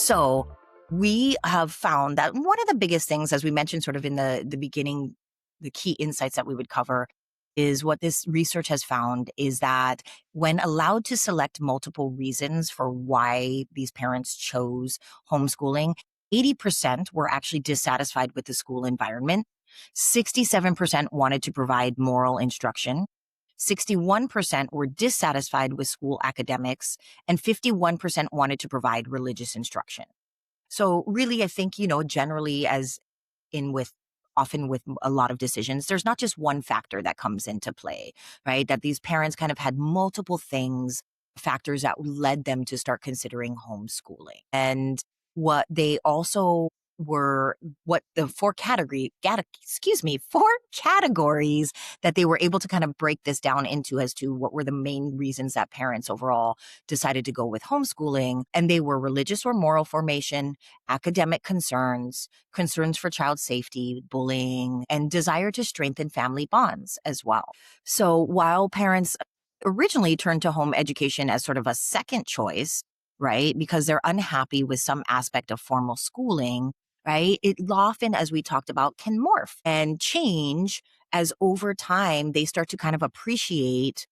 So we have found that one of the biggest things, as we mentioned sort of in the beginning, the key insights that we would cover is what this research has found is that when allowed to select multiple reasons for why these parents chose homeschooling, 80% were actually dissatisfied with the school environment. 67% wanted to provide moral instruction. 61% were dissatisfied with school academics, and 51% wanted to provide religious instruction. So really, I think, generally as in with often with a lot of decisions, there's not just one factor that comes into play, right? That these parents kind of had multiple factors that led them to start considering homeschooling. And what they also were, what the four categories that they were able to kind of break this down into as to what were the main reasons that parents overall decided to go with homeschooling. And they were religious or moral formation, academic concerns, concerns for child safety, bullying, and desire to strengthen family bonds as well. So while parents originally turned to home education as sort of a second choice, right, because they're unhappy with some aspect of formal schooling, right, it often, as we talked about, can morph and change as over time they start to kind of appreciate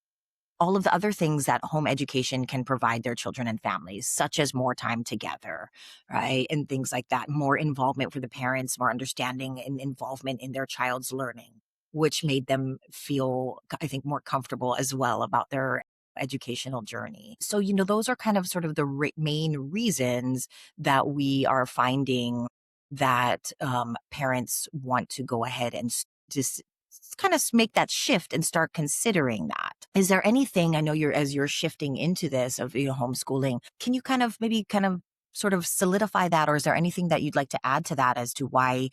all of the other things that home education can provide their children and families, such as more time together, right? And things like that, more involvement for the parents, more understanding and involvement in their child's learning, which made them feel, I think, more comfortable as well about their educational journey. So, those are kind of sort of the main reasons that we are finding that parents want to go ahead and just kind of make that shift and start considering that. Is there anything, I know as you're shifting into this of, homeschooling, can you kind of maybe kind of sort of solidify that? Or is there anything that you'd like to add to that as to why,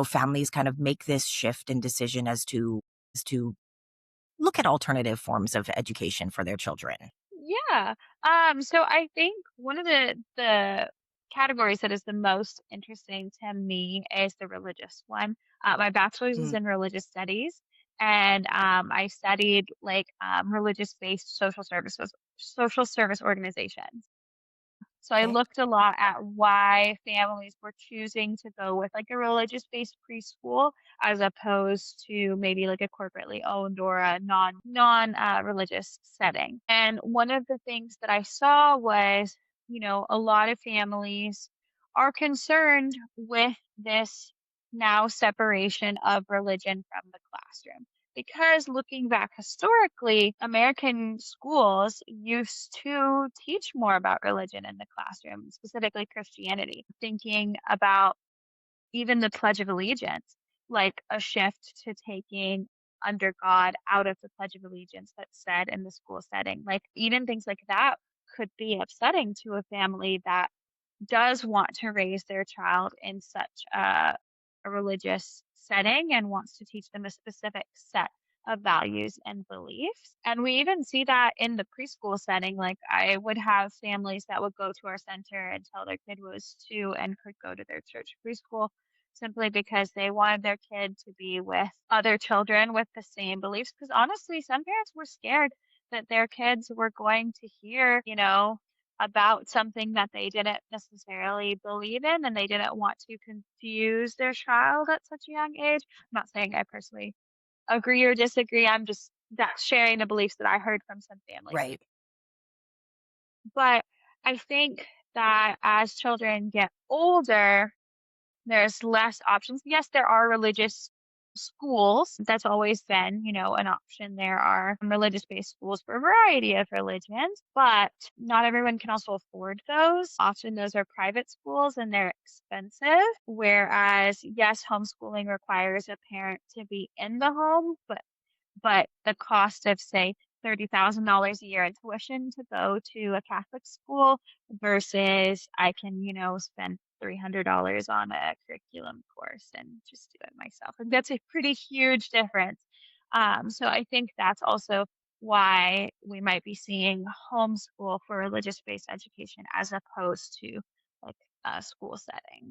families kind of make this shift and decision as to look at alternative forms of education for their children? Yeah. So I think one of the categories that is the most interesting to me is the religious one. My bachelor's is Mm, in religious studies, and I studied like religious-based social service organizations. So I okay. looked a lot at why families were choosing to go with like a religious-based preschool as opposed to maybe like a corporately owned or a non religious setting. And one of the things that I saw was, a lot of families are concerned with this now separation of religion from the classroom. Because looking back historically, American schools used to teach more about religion in the classroom, specifically Christianity, thinking about even the Pledge of Allegiance, like a shift to taking under God out of the Pledge of Allegiance that's said in the school setting. Like even things like that could be upsetting to a family that does want to raise their child in such a religious setting and wants to teach them a specific set of values and beliefs. And we even see that in the preschool setting. Like I would have families that would go to our center until their kid was 2 and could go to their church preschool simply because they wanted their kid to be with other children with the same beliefs. Because honestly, some parents were scared that their kids were going to hear, about something that they didn't necessarily believe in and they didn't want to confuse their child at such a young age. I'm not saying I personally agree or disagree. I'm just that sharing the beliefs that I heard from some families. Right. But I think that as children get older, there's less options. Yes, there are religious schools. That's always been, an option. There are religious-based schools for a variety of religions, but not everyone can also afford those. Often those are private schools and they're expensive. Whereas, yes, homeschooling requires a parent to be in the home, but the cost of, say, $30,000 a year in tuition to go to a Catholic school versus I can, spend $300 on a curriculum course and just do it myself. And that's a pretty huge difference. So I think that's also why we might be seeing homeschool for religious-based education as opposed to like a school setting.